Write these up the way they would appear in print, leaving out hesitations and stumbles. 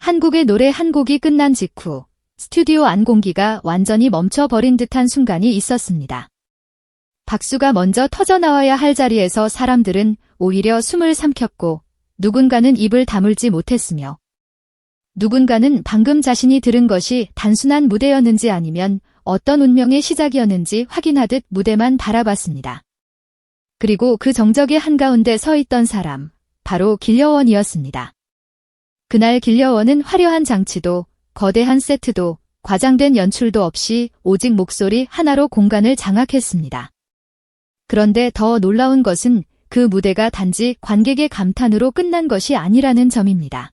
한국의 노래 한 곡이 끝난 직후 스튜디오 안 공기가 완전히 멈춰버린 듯한 순간이 있었습니다. 박수가 먼저 터져나와야 할 자리에서 사람들은 오히려 숨을 삼켰고 누군가는 입을 다물지 못했으며 누군가는 방금 자신이 들은 것이 단순한 무대였는지 아니면 어떤 운명의 시작이었는지 확인하듯 무대만 바라봤습니다. 그리고 그 정적의 한가운데 서 있던 사람, 바로 길려원이었습니다. 그날 길려원은 화려한 장치도 거대한 세트도 과장된 연출도 없이 오직 목소리 하나로 공간을 장악했습니다. 그런데 더 놀라운 것은 그 무대가 단지 관객의 감탄으로 끝난 것이 아니라는 점입니다.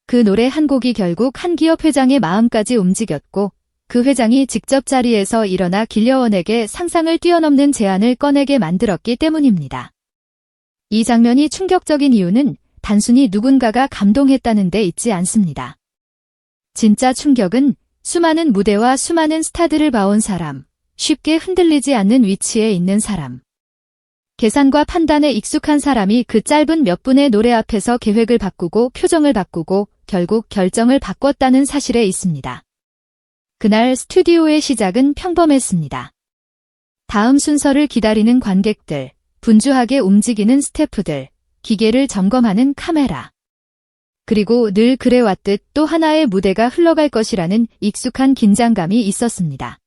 그 노래 한 곡이 결국 한 기업 회장의 마음까지 움직였고 그 회장이 직접 자리에서 일어나 길려원에게 상상을 뛰어넘는 제안을 꺼내게 만들었기 때문입니다. 이 장면이 충격적인 이유는 단순히 누군가가 감동했다는 데 있지 않습니다. 진짜 충격은 수많은 무대와 수많은 스타들을 봐온 사람, 쉽게 흔들리지 않는 위치에 있는 사람. 계산과 판단에 익숙한 사람이 그 짧은 몇 분의 노래 앞에서 계획을 바꾸고 표정을 바꾸고 결국 결정을 바꿨다는 사실에 있습니다. 그날 스튜디오의 시작은 평범했습니다. 다음 순서를 기다리는 관객들, 분주하게 움직이는 스태프들, 기계를 점검하는 카메라. 그리고 늘 그래왔듯 또 하나의 무대가 흘러갈 것이라는 익숙한 긴장감이 있었습니다.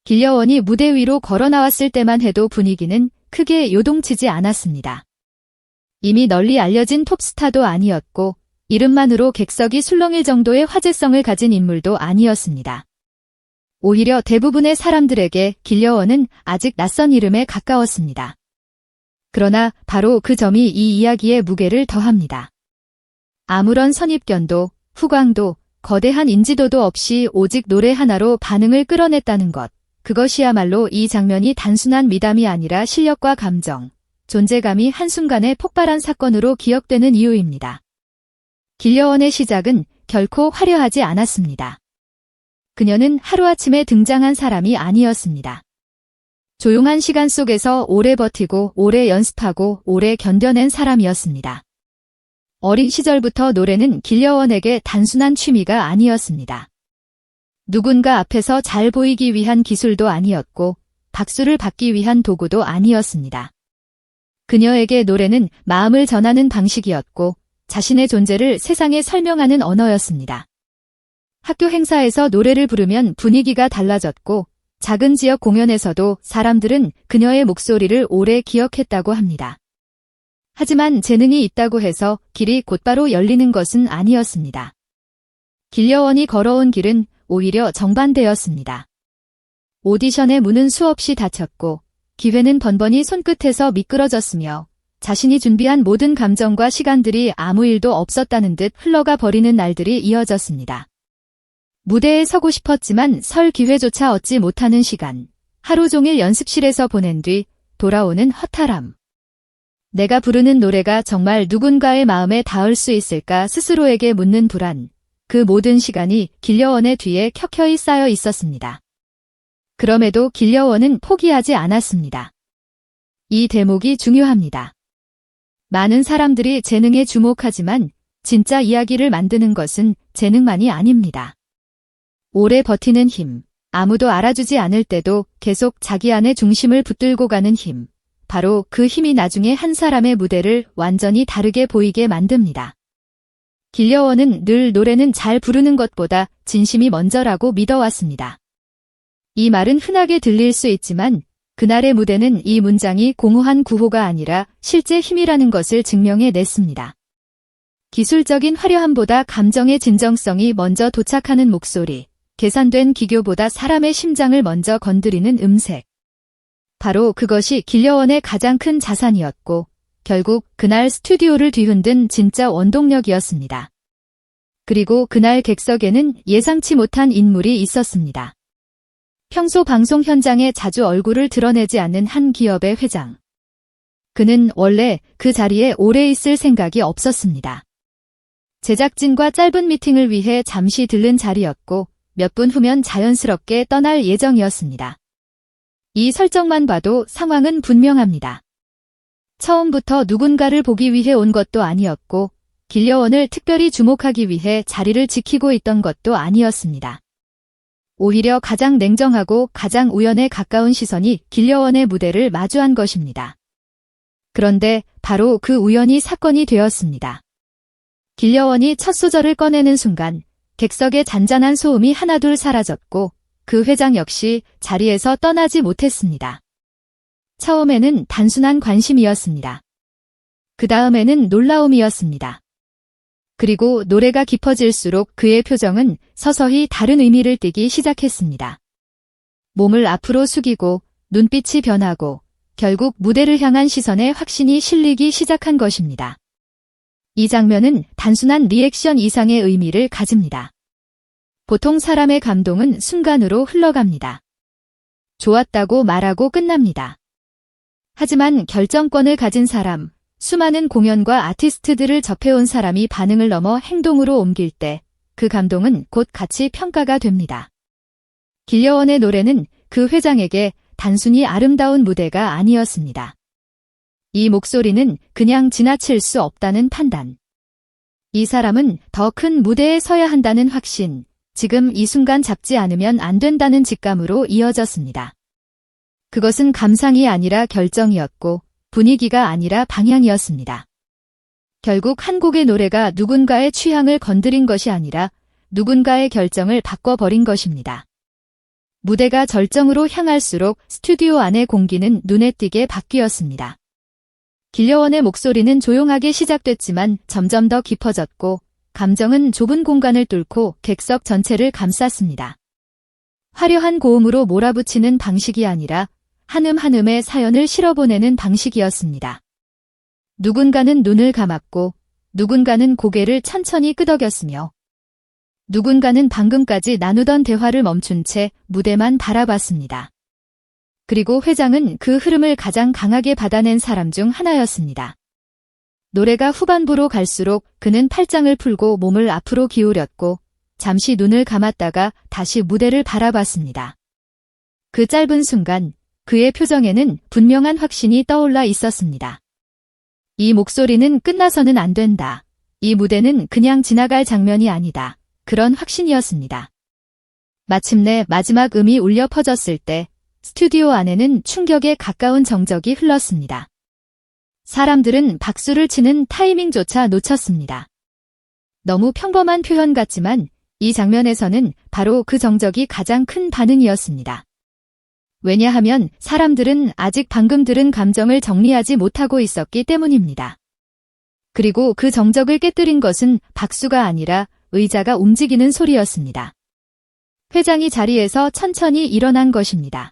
길려원이 무대 위로 걸어 나왔을 때만 해도 분위기는 크게 요동치지 않았습니다. 이미 널리 알려진 톱스타도 아니었고 이름만으로 객석이 술렁일 정도의 화제성을 가진 인물도 아니었습니다. 오히려 대부분의 사람들에게 길려원은 아직 낯선 이름에 가까웠습니다. 그러나 바로 그 점이 이 이야기의 무게를 더합니다. 아무런 선입견도, 후광도, 거대한 인지도도 없이 오직 노래 하나로 반응을 끌어냈다는 것. 그것이야말로 이 장면이 단순한 미담이 아니라 실력과 감정, 존재감이 한순간에 폭발한 사건으로 기억되는 이유입니다. 길려원의 시작은 결코 화려하지 않았습니다. 그녀는 하루아침에 등장한 사람이 아니었습니다. 조용한 시간 속에서 오래 버티고 오래 연습하고 오래 견뎌낸 사람이었습니다. 어린 시절부터 노래는 길려원에게 단순한 취미가 아니었습니다. 누군가 앞에서 잘 보이기 위한 기술도 아니었고 박수를 받기 위한 도구도 아니었습니다. 그녀에게 노래는 마음을 전하는 방식이었고 자신의 존재를 세상에 설명하는 언어였습니다. 학교 행사에서 노래를 부르면 분위기가 달라졌고 작은 지역 공연에서도 사람들은 그녀의 목소리를 오래 기억했다고 합니다. 하지만 재능이 있다고 해서 길이 곧바로 열리는 것은 아니었습니다. 길려원이 걸어온 길은 오히려 정반대였습니다. 오디션의 문은 수없이 닫혔고 기회는 번번이 손끝에서 미끄러졌으며 자신이 준비한 모든 감정과 시간들이 아무 일도 없었다는 듯 흘러가 버리는 날들이 이어졌습니다. 무대에 서고 싶었지만 설 기회조차 얻지 못하는 시간, 하루 종일 연습실에서 보낸 뒤 돌아오는 허탈함. 내가 부르는 노래가 정말 누군가의 마음에 닿을 수 있을까 스스로에게 묻는 불안, 그 모든 시간이 길려원의 뒤에 켜켜이 쌓여 있었습니다. 그럼에도 길려원은 포기하지 않았습니다. 이 대목이 중요합니다. 많은 사람들이 재능에 주목하지만 진짜 이야기를 만드는 것은 재능만이 아닙니다. 오래 버티는 힘, 아무도 알아주지 않을 때도 계속 자기 안의 중심을 붙들고 가는 힘, 바로 그 힘이 나중에 한 사람의 무대를 완전히 다르게 보이게 만듭니다. 길려원은 늘 노래는 잘 부르는 것보다 진심이 먼저라고 믿어왔습니다. 이 말은 흔하게 들릴 수 있지만 그날의 무대는 이 문장이 공허한 구호가 아니라 실제 힘이라는 것을 증명해냈습니다. 기술적인 화려함보다 감정의 진정성이 먼저 도착하는 목소리, 계산된 기교보다 사람의 심장을 먼저 건드리는 음색. 바로 그것이 길려원의 가장 큰 자산이었고 결국 그날 스튜디오를 뒤흔든 진짜 원동력이었습니다. 그리고 그날 객석에는 예상치 못한 인물이 있었습니다. 평소 방송 현장에 자주 얼굴을 드러내지 않는 한 기업의 회장. 그는 원래 그 자리에 오래 있을 생각이 없었습니다. 제작진과 짧은 미팅을 위해 잠시 들른 자리였고 몇 분 후면 자연스럽게 떠날 예정이었습니다. 이 설정만 봐도 상황은 분명합니다. 처음부터 누군가를 보기 위해 온 것도 아니었고 길려원을 특별히 주목하기 위해 자리를 지키고 있던 것도 아니었습니다. 오히려 가장 냉정하고 가장 우연에 가까운 시선이 길려원의 무대를 마주한 것입니다. 그런데 바로 그 우연이 사건이 되었습니다. 길려원이 첫 소절을 꺼내는 순간 객석의 잔잔한 소음이 하나둘 사라졌고 그 회장 역시 자리에서 떠나지 못했습니다. 처음에는 단순한 관심이었습니다. 그 다음에는 놀라움이었습니다. 그리고 노래가 깊어질수록 그의 표정은 서서히 다른 의미를 띠기 시작했습니다. 몸을 앞으로 숙이고 눈빛이 변하고 결국 무대를 향한 시선에 확신이 실리기 시작한 것입니다. 이 장면은 단순한 리액션 이상의 의미를 가집니다. 보통 사람의 감동은 순간으로 흘러갑니다. 좋았다고 말하고 끝납니다. 하지만 결정권을 가진 사람, 수많은 공연과 아티스트들을 접해온 사람이 반응을 넘어 행동으로 옮길 때 그 감동은 곧 가치 평가가 됩니다. 길려원의 노래는 그 회장에게 단순히 아름다운 무대가 아니었습니다. 이 목소리는 그냥 지나칠 수 없다는 판단. 이 사람은 더 큰 무대에 서야 한다는 확신, 지금 이 순간 잡지 않으면 안 된다는 직감으로 이어졌습니다. 그것은 감상이 아니라 결정이었고 분위기가 아니라 방향이었습니다. 결국 한 곡의 노래가 누군가의 취향을 건드린 것이 아니라 누군가의 결정을 바꿔버린 것입니다. 무대가 절정으로 향할수록 스튜디오 안의 공기는 눈에 띄게 바뀌었습니다. 길려원의 목소리는 조용하게 시작됐지만 점점 더 깊어졌고 감정은 좁은 공간을 뚫고 객석 전체를 감쌌습니다. 화려한 고음으로 몰아붙이는 방식이 아니라 한음 한음의 사연을 실어보내는 방식이었습니다. 누군가는 눈을 감았고 누군가는 고개를 천천히 끄덕였으며 누군가는 방금까지 나누던 대화를 멈춘 채 무대만 바라봤습니다. 그리고 회장은 그 흐름을 가장 강하게 받아낸 사람 중 하나였습니다. 노래가 후반부로 갈수록 그는 팔짱을 풀고 몸을 앞으로 기울였고 잠시 눈을 감았다가 다시 무대를 바라봤습니다. 그 짧은 순간 그의 표정에는 분명한 확신이 떠올라 있었습니다. 이 목소리는 끝나서는 안 된다. 이 무대는 그냥 지나갈 장면이 아니다. 그런 확신이었습니다. 마침내 마지막 음이 울려 퍼졌을 때 스튜디오 안에는 충격에 가까운 정적이 흘렀습니다. 사람들은 박수를 치는 타이밍조차 놓쳤습니다. 너무 평범한 표현 같지만 이 장면에서는 바로 그 정적이 가장 큰 반응이었습니다. 왜냐하면 사람들은 아직 방금 들은 감정을 정리하지 못하고 있었기 때문입니다. 그리고 그 정적을 깨뜨린 것은 박수가 아니라 의자가 움직이는 소리였습니다. 회장이 자리에서 천천히 일어난 것입니다.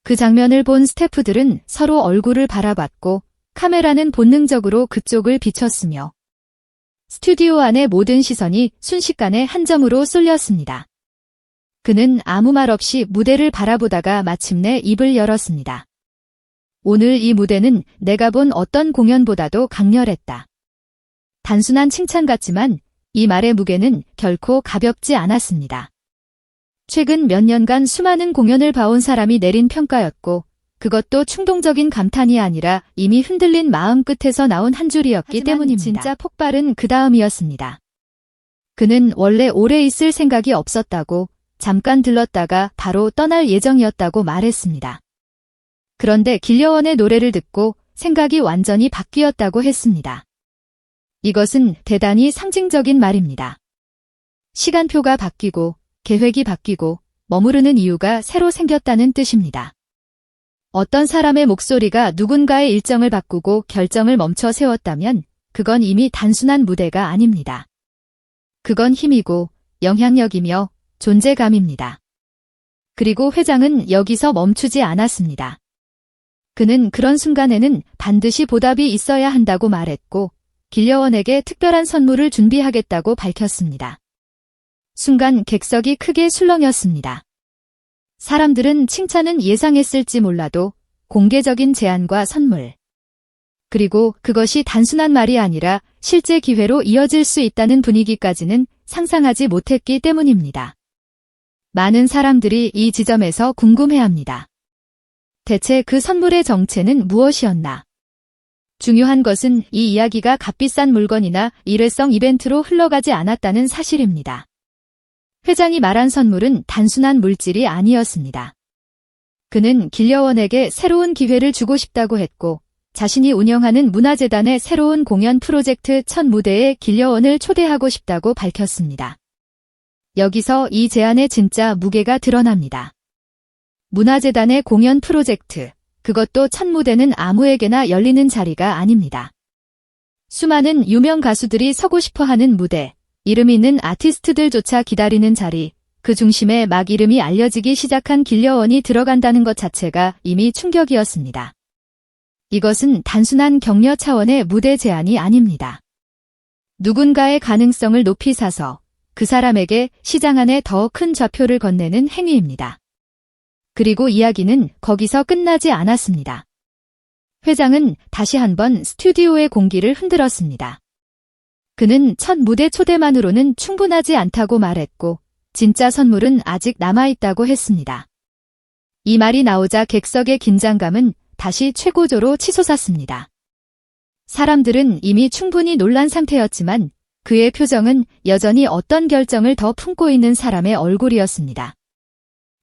그 장면을 본 스태프들은 서로 얼굴을 바라봤고 카메라는 본능적으로 그쪽을 비췄으며 스튜디오 안의 모든 시선이 순식간에 한 점으로 쏠렸습니다. 그는 아무 말 없이 무대를 바라보다가 마침내 입을 열었습니다. 오늘 이 무대는 내가 본 어떤 공연보다도 강렬했다. 단순한 칭찬 같지만 이 말의 무게는 결코 가볍지 않았습니다. 최근 몇 년간 수많은 공연을 봐온 사람이 내린 평가였고 그것도 충동적인 감탄이 아니라 이미 흔들린 마음 끝에서 나온 한 줄이었기 때문입니다. 진짜 폭발은 그 다음이었습니다. 그는 원래 오래 있을 생각이 없었다고 잠깐 들렀다가 바로 떠날 예정이었다고 말했습니다. 그런데 길려원의 노래를 듣고 생각이 완전히 바뀌었다고 했습니다. 이것은 대단히 상징적인 말입니다. 시간표가 바뀌고 계획이 바뀌고 머무르는 이유가 새로 생겼다는 뜻입니다. 어떤 사람의 목소리가 누군가의 일정을 바꾸고 결정을 멈춰 세웠다면 그건 이미 단순한 무대가 아닙니다. 그건 힘이고 영향력이며 존재감입니다. 그리고 회장은 여기서 멈추지 않았습니다. 그는 그런 순간에는 반드시 보답이 있어야 한다고 말했고 길려원에게 특별한 선물을 준비하겠다고 밝혔습니다. 순간 객석이 크게 술렁였습니다. 사람들은 칭찬은 예상했을지 몰라도 공개적인 제안과 선물, 그리고 그것이 단순한 말이 아니라 실제 기회로 이어질 수 있다는 분위기까지는 상상하지 못했기 때문입니다. 많은 사람들이 이 지점에서 궁금해합니다. 대체 그 선물의 정체는 무엇이었나? 중요한 것은 이 이야기가 값비싼 물건이나 일회성 이벤트로 흘러가지 않았다는 사실입니다. 회장이 말한 선물은 단순한 물질이 아니었습니다. 그는 길려원에게 새로운 기회를 주고 싶다고 했고, 자신이 운영하는 문화재단의 새로운 공연 프로젝트 첫 무대에 길려원을 초대하고 싶다고 밝혔습니다. 여기서 이 제안의 진짜 무게가 드러납니다. 문화재단의 공연 프로젝트, 그것도 첫 무대는 아무에게나 열리는 자리가 아닙니다. 수많은 유명 가수들이 서고 싶어하는 무대, 이름 있는 아티스트들조차 기다리는 자리, 그 중심에 막 이름이 알려지기 시작한 길려원이 들어간다는 것 자체가 이미 충격이었습니다. 이것은 단순한 격려 차원의 무대 제안이 아닙니다. 누군가의 가능성을 높이 사서 그 사람에게 시장 안에 더 큰 좌표를 건네는 행위입니다. 그리고 이야기는 거기서 끝나지 않았습니다. 회장은 다시 한번 스튜디오의 공기를 흔들었습니다. 그는 첫 무대 초대만으로는 충분하지 않다고 말했고, 진짜 선물은 아직 남아있다고 했습니다. 이 말이 나오자 객석의 긴장감은 다시 최고조로 치솟았습니다. 사람들은 이미 충분히 놀란 상태였지만 그의 표정은 여전히 어떤 결정을 더 품고 있는 사람의 얼굴이었습니다.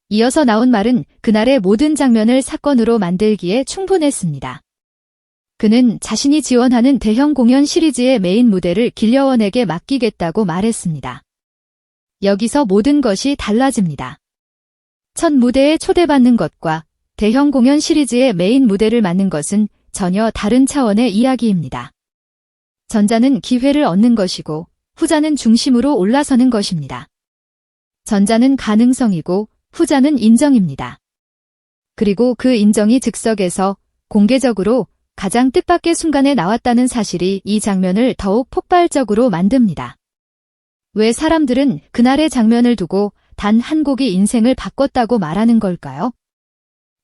이어서 나온 말은 그날의 모든 장면을 사건으로 만들기에 충분했습니다. 그는 자신이 지원하는 대형 공연 시리즈의 메인 무대를 길려원에게 맡기겠다고 말했습니다. 여기서 모든 것이 달라집니다. 첫 무대에 초대받는 것과 대형 공연 시리즈의 메인 무대를 맡는 것은 전혀 다른 차원의 이야기입니다. 전자는 기회를 얻는 것이고 후자는 중심으로 올라서는 것입니다. 전자는 가능성이고 후자는 인정입니다. 그리고 그 인정이 즉석에서 공개적으로 가장 뜻밖의 순간에 나왔다는 사실이 이 장면을 더욱 폭발적으로 만듭니다. 왜 사람들은 그날의 장면을 두고 단 한 곡이 인생을 바꿨다고 말하는 걸까요?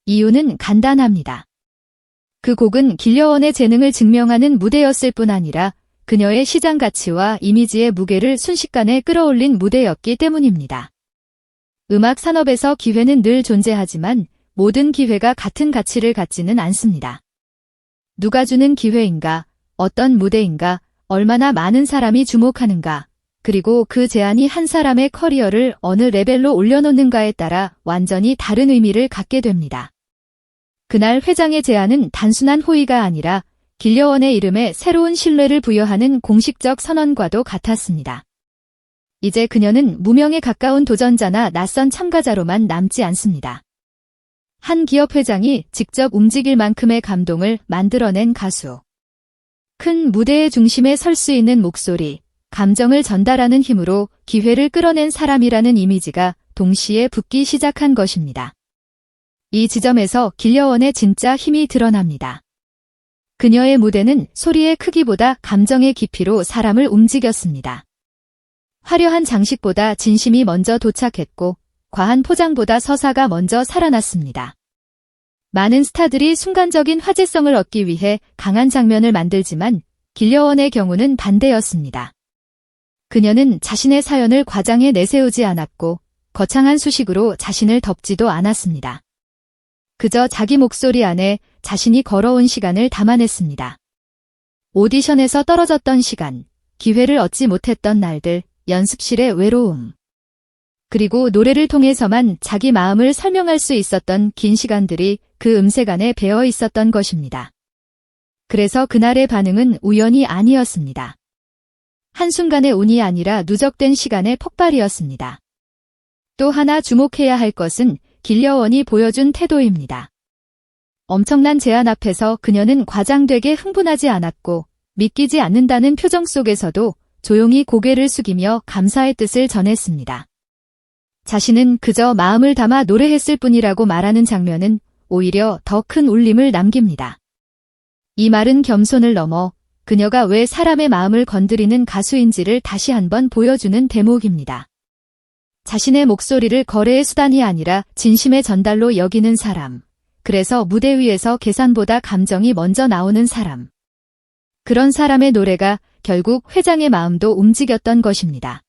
이유는 간단합니다. 그 곡은 길려원의 재능을 증명하는 무대였을 뿐 아니라 그녀의 시장 가치와 이미지의 무게를 순식간에 끌어올린 무대였기 때문입니다. 음악 산업에서 기회는 늘 존재하지만 모든 기회가 같은 가치를 갖지는 않습니다. 누가 주는 기회인가, 어떤 무대인가, 얼마나 많은 사람이 주목하는가, 그리고 그 제안이 한 사람의 커리어를 어느 레벨로 올려놓는가에 따라 완전히 다른 의미를 갖게 됩니다. 그날 회장의 제안은 단순한 호의가 아니라 길려원의 이름에 새로운 신뢰를 부여하는 공식적 선언과도 같았습니다. 이제 그녀는 무명에 가까운 도전자나 낯선 참가자로만 남지 않습니다. 한 기업 회장이 직접 움직일 만큼의 감동을 만들어낸 가수. 큰 무대의 중심에 설 수 있는 목소리, 감정을 전달하는 힘으로 기회를 끌어낸 사람이라는 이미지가 동시에 붙기 시작한 것입니다. 이 지점에서 길려원의 진짜 힘이 드러납니다. 그녀의 무대는 소리의 크기보다 감정의 깊이로 사람을 움직였습니다. 화려한 장식보다 진심이 먼저 도착했고 과한 포장보다 서사가 먼저 살아났습니다. 많은 스타들이 순간적인 화제성을 얻기 위해 강한 장면을 만들지만 길려원의 경우는 반대였습니다. 그녀는 자신의 사연을 과장해 내세우지 않았고 거창한 수식으로 자신을 덮지도 않았습니다. 그저 자기 목소리 안에 자신이 걸어온 시간을 담아냈습니다. 오디션에서 떨어졌던 시간, 기회를 얻지 못했던 날들, 연습실의 외로움. 그리고 노래를 통해서만 자기 마음을 설명할 수 있었던 긴 시간들이 그 음색 안에 배어 있었던 것입니다. 그래서 그날의 반응은 우연이 아니었습니다. 한순간의 운이 아니라 누적된 시간의 폭발이었습니다. 또 하나 주목해야 할 것은 길려원이 보여준 태도입니다. 엄청난 제안 앞에서 그녀는 과장되게 흥분하지 않았고 믿기지 않는다는 표정 속에서도 조용히 고개를 숙이며 감사의 뜻을 전했습니다. 자신은 그저 마음을 담아 노래했을 뿐이라고 말하는 장면은 오히려 더 큰 울림을 남깁니다. 이 말은 겸손을 넘어 그녀가 왜 사람의 마음을 건드리는 가수인지를 다시 한번 보여주는 대목입니다. 자신의 목소리를 거래의 수단이 아니라 진심의 전달로 여기는 사람. 그래서 무대 위에서 계산보다 감정이 먼저 나오는 사람. 그런 사람의 노래가 결국 회장의 마음도 움직였던 것입니다.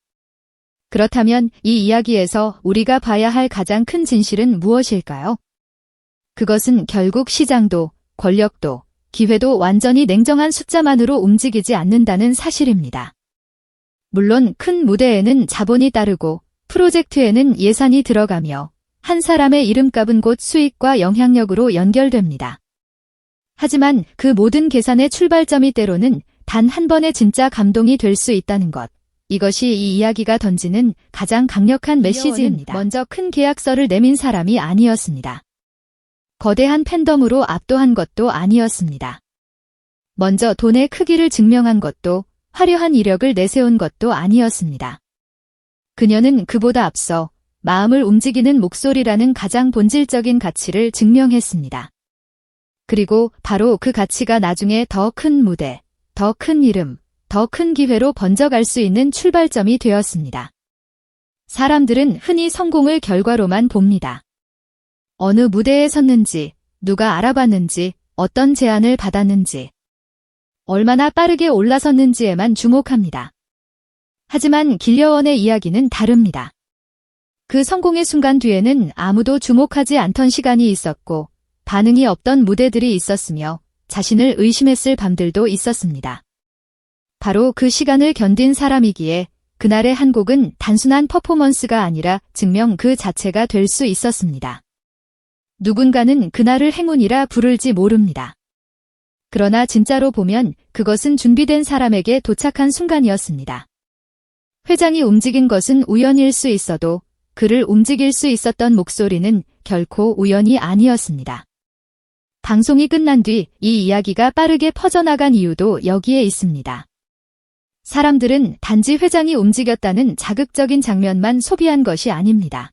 그렇다면 이 이야기에서 우리가 봐야 할 가장 큰 진실은 무엇일까요? 그것은 결국 시장도, 권력도, 기회도 완전히 냉정한 숫자만으로 움직이지 않는다는 사실입니다. 물론 큰 무대에는 자본이 따르고 프로젝트에는 예산이 들어가며 한 사람의 이름값은 곧 수익과 영향력으로 연결됩니다. 하지만 그 모든 계산의 출발점이 때로는 단 한 번의 진짜 감동이 될 수 있다는 것. 이것이 이 이야기가 던지는 가장 강력한 메시지입니다. 먼저 큰 계약서를 내민 사람이 아니었습니다. 거대한 팬덤으로 압도한 것도 아니었습니다. 먼저 돈의 크기를 증명한 것도 화려한 이력을 내세운 것도 아니었습니다. 그녀는 그보다 앞서 마음을 움직이는 목소리라는 가장 본질적인 가치를 증명했습니다. 그리고 바로 그 가치가 나중에 더 큰 무대, 더 큰 이름, 더 큰 기회로 번져갈 수 있는 출발점이 되었습니다. 사람들은 흔히 성공을 결과로만 봅니다. 어느 무대에 섰는지, 누가 알아봤는지, 어떤 제안을 받았는지, 얼마나 빠르게 올라섰는지에만 주목합니다. 하지만 길려원의 이야기는 다릅니다. 그 성공의 순간 뒤에는 아무도 주목하지 않던 시간이 있었고 반응이 없던 무대들이 있었으며 자신을 의심했을 밤들도 있었습니다. 바로 그 시간을 견딘 사람이기에 그날의 한 곡은 단순한 퍼포먼스가 아니라 증명 그 자체가 될 수 있었습니다. 누군가는 그날을 행운이라 부를지 모릅니다. 그러나 진짜로 보면 그것은 준비된 사람에게 도착한 순간이었습니다. 회장이 움직인 것은 우연일 수 있어도 그를 움직일 수 있었던 목소리는 결코 우연이 아니었습니다. 방송이 끝난 뒤 이 이야기가 빠르게 퍼져나간 이유도 여기에 있습니다. 사람들은 단지 회장이 움직였다는 자극적인 장면만 소비한 것이 아닙니다.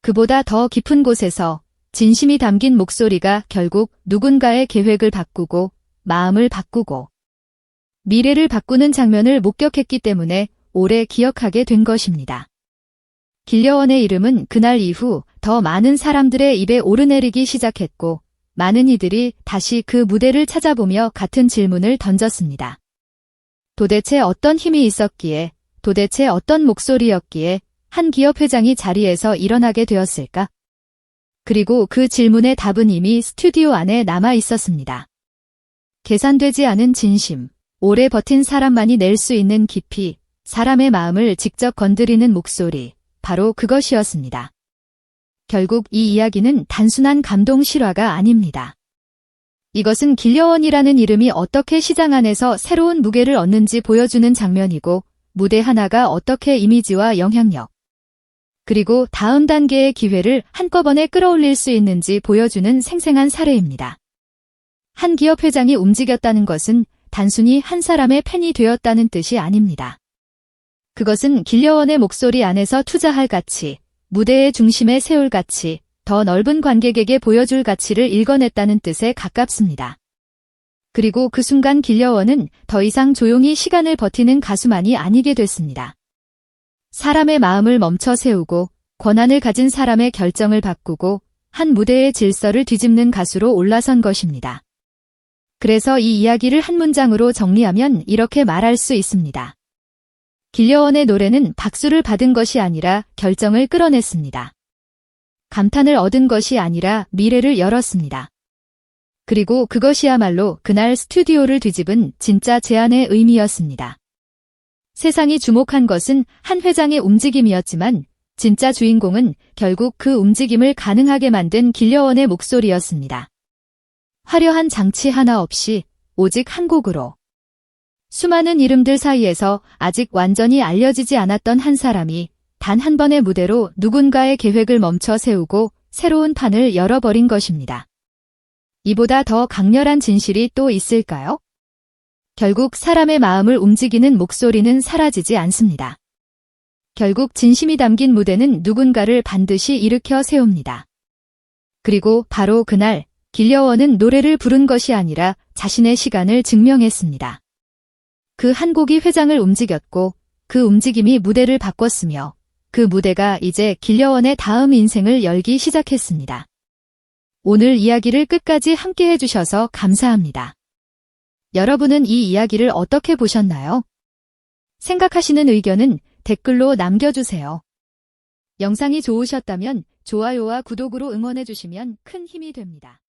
그보다 더 깊은 곳에서 진심이 담긴 목소리가 결국 누군가의 계획을 바꾸고 마음을 바꾸고 미래를 바꾸는 장면을 목격했기 때문에 오래 기억하게 된 것입니다. 길려원의 이름은 그날 이후 더 많은 사람들의 입에 오르내리기 시작했고 많은 이들이 다시 그 무대를 찾아보며 같은 질문을 던졌습니다. 도대체 어떤 힘이 있었기에, 도대체 어떤 목소리였기에 한 기업 회장이 자리에서 일어나게 되었을까? 그리고 그 질문의 답은 이미 스튜디오 안에 남아 있었습니다. 계산되지 않은 진심, 오래 버틴 사람만이 낼 수 있는 깊이, 사람의 마음을 직접 건드리는 목소리, 바로 그것이었습니다. 결국 이 이야기는 단순한 감동 실화가 아닙니다. 이것은 길려원이라는 이름이 어떻게 시장 안에서 새로운 무게를 얻는지 보여주는 장면이고 무대 하나가 어떻게 이미지와 영향력, 그리고 다음 단계의 기회를 한꺼번에 끌어올릴 수 있는지 보여주는 생생한 사례입니다. 한 기업 회장이 움직였다는 것은 단순히 한 사람의 팬이 되었다는 뜻이 아닙니다. 그것은 길려원의 목소리 안에서 투자할 가치, 무대의 중심에 세울 가치, 더 넓은 관객에게 보여줄 가치를 읽어냈다는 뜻에 가깝습니다. 그리고 그 순간 길려원은 더 이상 조용히 시간을 버티는 가수만이 아니게 됐습니다. 사람의 마음을 멈춰 세우고 권한을 가진 사람의 결정을 바꾸고 한 무대의 질서를 뒤집는 가수로 올라선 것입니다. 그래서 이 이야기를 한 문장으로 정리하면 이렇게 말할 수 있습니다. 길려원의 노래는 박수를 받은 것이 아니라 결정을 끌어냈습니다. 감탄을 얻은 것이 아니라 미래를 열었습니다. 그리고 그것이야말로 그날 스튜디오를 뒤집은 진짜 제안의 의미였습니다. 세상이 주목한 것은 한 회장의 움직임이었지만 진짜 주인공은 결국 그 움직임을 가능하게 만든 길려원의 목소리였습니다. 화려한 장치 하나 없이 오직 한 곡으로 수많은 이름들 사이에서 아직 완전히 알려지지 않았던 한 사람이 단 한 번의 무대로 누군가의 계획을 멈춰 세우고 새로운 판을 열어버린 것입니다. 이보다 더 강렬한 진실이 또 있을까요? 결국 사람의 마음을 움직이는 목소리는 사라지지 않습니다. 결국 진심이 담긴 무대는 누군가를 반드시 일으켜 세웁니다. 그리고 바로 그날 길려원은 노래를 부른 것이 아니라 자신의 시간을 증명했습니다. 그 한 곡이 회장을 움직였고 그 움직임이 무대를 바꿨으며 그 무대가 이제 길려원의 다음 인생을 열기 시작했습니다. 오늘 이야기를 끝까지 함께 해주셔서 감사합니다. 여러분은 이 이야기를 어떻게 보셨나요? 생각하시는 의견은 댓글로 남겨주세요. 영상이 좋으셨다면 좋아요와 구독으로 응원해주시면 큰 힘이 됩니다.